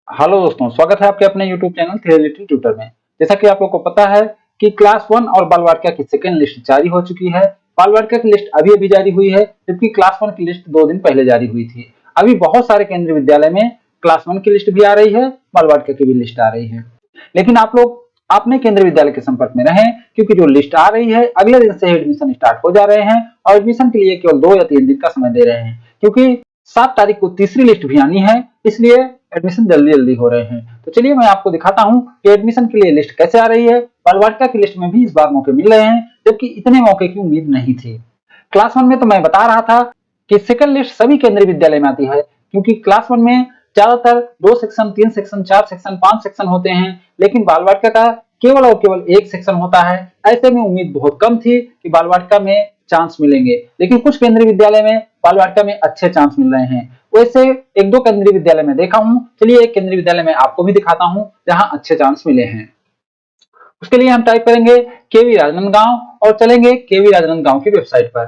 Hello दोस्तों, स्वागत है आपके अपने YouTube चैनल थियोरेटिकल ट्यूटर में। जैसा कि आप लोगों को पता है कि क्लास 1 और बाल वाटिका की सेकंड लिस्ट जारी हो चुकी है। बाल वाटिका की लिस्ट अभी अभी जारी हुई है, जबकि क्लास 1 की लिस्ट 2 दिन पहले जारी हुई थी। अभी बहुत सारे केंद्रीय विद्यालय में क्लास 1 की लिस्ट भी आ रही है, बाल वाटिका की भी लिस्ट आ रही है। लेकिन आप लोग अपने केंद्रीय विद्यालय के संपर्क में रहें, क्योंकि जो लिस्ट आ रही है अगले दिन से एडमिशन स्टार्ट हो जा रहे हैं और एडमिशन के लिए केवल 2 या 3 दिन का समय दे रहे हैं, क्योंकि 7 तारीख को तीसरी लिस्ट भी आनी है, इसलिए एडमिशन जल्दी जल्दी हो रहे हैं। तो चलिए मैं आपको दिखाता हूं कि एडमिशन के लिए लिस्ट कैसे आ रही है। बाल वाटिका की लिस्ट में भी इस बार मौके मिल रहे हैं, जबकि इतने मौके की उम्मीद नहीं थी। क्लास 1 में तो मैं बता रहा था कि सेकंड लिस्ट सभी केंद्रीय विद्यालय में आती है, क्योंकि क्लास 1 में ज्यादातर 2 सेक्शन, 3 सेक्शन, 4 सेक्शन, 5 सेक्शन होते हैं, लेकिन बाल वाटिका का केवल और केवल 1 सेक्शन होता है। ऐसे में उम्मीद बहुत कम थी कि बाल वाटिका में चांस मिलेंगे, लेकिन कुछ केंद्रीय विद्यालय में बाल वाटिका में अच्छे चांस मिल रहे हैं। वैसे एक दो केंद्रीय विद्यालय में देखा हूं, चलिए एक केंद्रीय विद्यालय में आपको भी दिखाता हूं जहां अच्छे चांस मिले हैं। उसके लिए हम टाइप करेंगे केवी राजनांदगांव और चलेंगे केवी राजनांदगांव की वेबसाइट पर।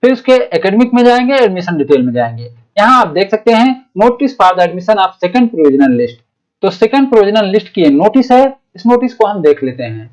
फिर उसके एकेडमिक में जाएंगे, एडमिशन डिटेल में जाएंगे। यहाँ आप देख सकते हैं notice for the admission of second provisional list. तो सेकंड प्रोविजनल लिस्ट की नोटिस है, इस नोटिस को हम देख लेते हैं।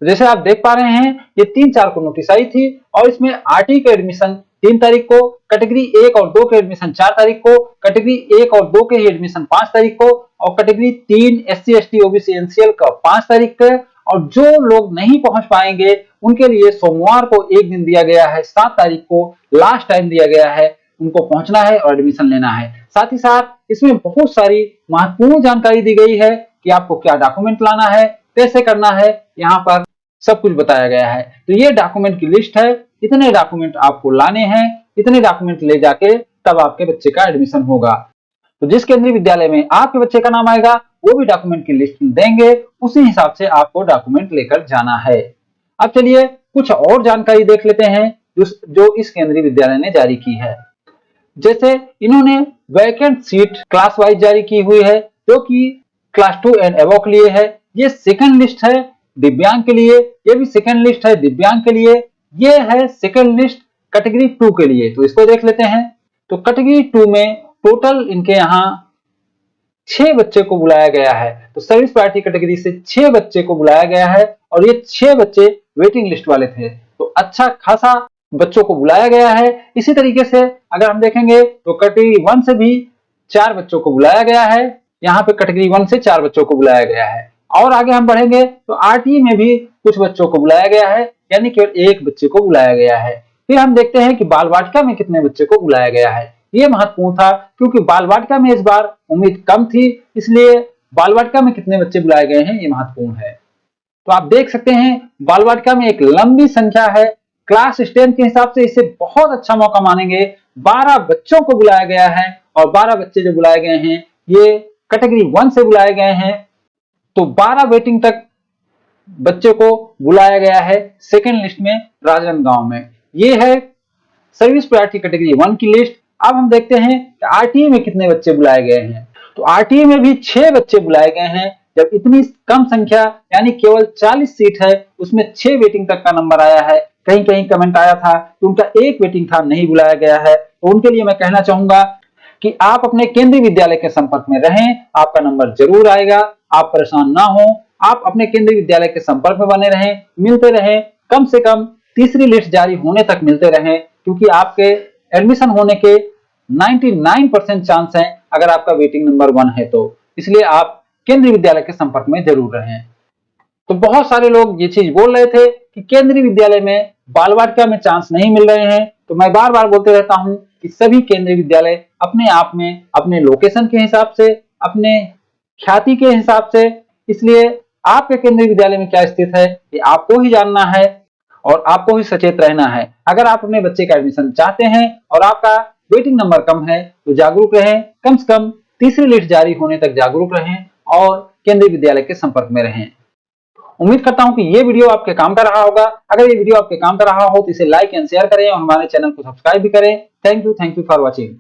जैसे आप देख पा रहे हैं ये 3-4 को नोटिस आई थी और इसमें आरटी के एडमिशन 3 तारीख को, कैटेगरी 1 और 2 के एडमिशन 4 तारीख को, कैटेगरी 1 और 2 के ही एडमिशन 5 तारीख को और category 3 SC ST OBC NCL का 5 तारीख को। और जो लोग नहीं पहुंच पाएंगे उनके लिए सोमवार को एक दिन दिया गया है, 7 तारीख को लास्ट टाइम दिया गया है, उनको पहुंचना है और एडमिशन लेना है। साथ ही साथ इसमें बहुत सारी महत्वपूर्ण जानकारी दी गई है कि आपको क्या डॉक्यूमेंट लाना है, कैसे करना है, यहाँ पर सब कुछ बताया गया है। तो ये डॉक्यूमेंट की लिस्ट है, इतने डॉक्यूमेंट आपको लाने हैं, इतने डॉक्यूमेंट ले जाके तब आपके बच्चे का एडमिशन होगा। तो जिस केंद्रीय विद्यालय में आपके बच्चे का नाम आएगा वो भी डॉक्यूमेंट की लिस्ट देंगे, उसी हिसाब से आपको डॉक्यूमेंट लेकर जाना है। अब चलिए कुछ और जानकारी देख लेते हैं जो इस केंद्रीय विद्यालय ने जारी की है। जैसे इन्होंने वैकेंट सीट क्लास वाइज जारी की हुई है, जो कि क्लास 2 एंड अबव के लिए है। ये सेकंड लिस्ट है दिव्यांग के लिए, ये भी सेकंड लिस्ट है दिव्यांग के लिए। ये है सेकंड लिस्ट कैटेगरी 2 के लिए, तो इसको देख लेते हैं। तो कैटेगरी 2 में टोटल इनके यहाँ 6 बच्चे को बुलाया गया है। तो सर्विस प्रायोरिटी कैटेगरी से 6 बच्चे को बुलाया गया है और ये 6 बच्चे वेटिंग लिस्ट वाले थे, तो अच्छा खासा बच्चों को बुलाया गया है। इसी तरीके से अगर हम देखेंगे तो कैटेगरी 1 से भी 4 बच्चों को बुलाया गया है। यहाँ पे कैटेगरी 1 से 4 बच्चों को बुलाया गया है। और आगे हम बढ़ेंगे तो आरटी में भी कुछ बच्चों को बुलाया गया है, यानी केवल 1 बच्चे को बुलाया गया है। फिर हम देखते हैं कि बाल वाटिका में कितने बच्चे को बुलाया गया है। ये महत्वपूर्ण था क्योंकि बाल वाटिका में इस बार उम्मीद कम थी, इसलिए बाल वाटिका में कितने बच्चे बुलाए गए हैं ये महत्वपूर्ण है। तो आप देख सकते हैं बाल वाटिका में एक लंबी संख्या है। क्लास स्ट्रेंथ के हिसाब से इसे बहुत अच्छा मौका मानेंगे। 12 बच्चों को बुलाया गया है और 12 बच्चे जो बुलाए गए हैं ये कैटेगरी 1 से बुलाए गए हैं। तो 12 वेटिंग तक बच्चे को बुलाया गया है सेकंड लिस्ट में राजनांदगांव में। ये है सर्विस प्रायोरिटी कैटेगरी 1 की लिस्ट। अब हम देखते हैं कि आरटीई में कितने बच्चे बुलाए गए हैं। तो आरटीई में भी 6 बच्चे बुलाए गए हैं। जब इतनी कम संख्या यानी केवल 40 सीट है, उसमें 6 वेटिंग तक का नंबर आया है। कहीं कहीं कमेंट आया था कि उनका 1 वेटिंग था, नहीं बुलाया गया है। तो उनके लिए मैं कहना चाहूंगा कि आप अपने केंद्रीय विद्यालय के संपर्क में रहें, आपका नंबर जरूर आएगा, आप परेशान ना हो। आप अपने केंद्रीय विद्यालय के संपर्क में बने रहें, मिलते रहें, कम से कम तीसरी लिस्ट जारी होने तक मिलते रहें, क्योंकि आपके एडमिशन होने के 99% चांस हैं अगर आपका वेटिंग नंबर 1 है तो। इसलिए आप केंद्रीय विद्यालय के संपर्क में जरूर रहें। तो बहुत सारे लोग ये चीज बोल रहे थे कि केंद्रीय विद्यालय में बाल वाटिका में चांस नहीं मिल रहे हैं। तो मैं बार बार बोलते रहता हूं कि सभी केंद्रीय विद्यालय अपने आप में अपने लोकेशन के हिसाब से, अपने ख्याति के हिसाब से, इसलिए आपके केंद्रीय विद्यालय में क्या स्थित है ये आपको ही जानना है और आपको ही सचेत रहना है। अगर आप अपने बच्चे का एडमिशन चाहते हैं और आपका वेटिंग नंबर कम है तो जागरूक रहें, कम से कम तीसरी लिस्ट जारी होने तक जागरूक रहें और केंद्रीय विद्यालय के संपर्क में रहें। उम्मीद करता हूं कि ये वीडियो आपके काम का रहा होगा। अगर ये वीडियो आपके काम का रहा हो तो इसे लाइक एंड शेयर करें और हमारे चैनल को सब्सक्राइब भी करें। Thank you for watching.